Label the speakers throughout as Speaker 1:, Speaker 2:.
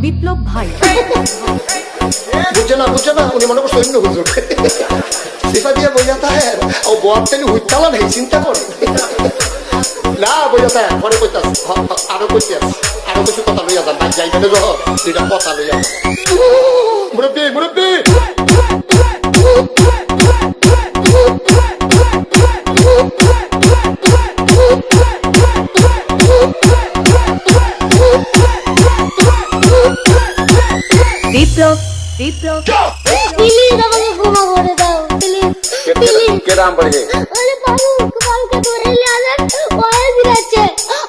Speaker 1: বিপ্লব ভাই
Speaker 2: বুঝছে না উনি মনে করছে অন্য হুজুর সিফা দিয়ে বইয়া থাকে ও বয়ারটানি হুইতালা নেই চিন্তা করে না বইয়া থাকে পরে কইতাস আরো কইতে আরো কিছু কথা লইয়া যান ভাই যাইবেন যখন দুইটা কথা লইয়া যান মুরব্বী
Speaker 1: বিপ্লব
Speaker 3: প্লিজ আমাকে ক্ষমা করে দাও প্লিজ
Speaker 2: কেরাম পড়ে
Speaker 3: আরে পালকে ধরে নিয়ে আসেন ওই দিলাচ্ছে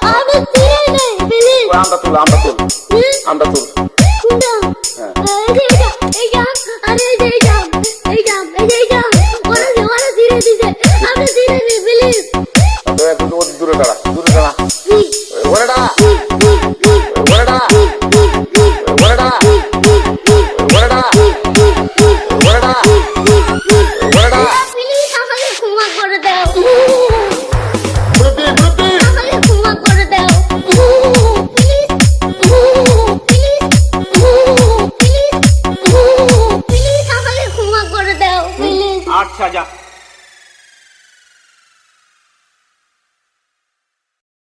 Speaker 3: আমি চিনি নাই প্লিজ
Speaker 2: আমরা তুল
Speaker 3: কোনটা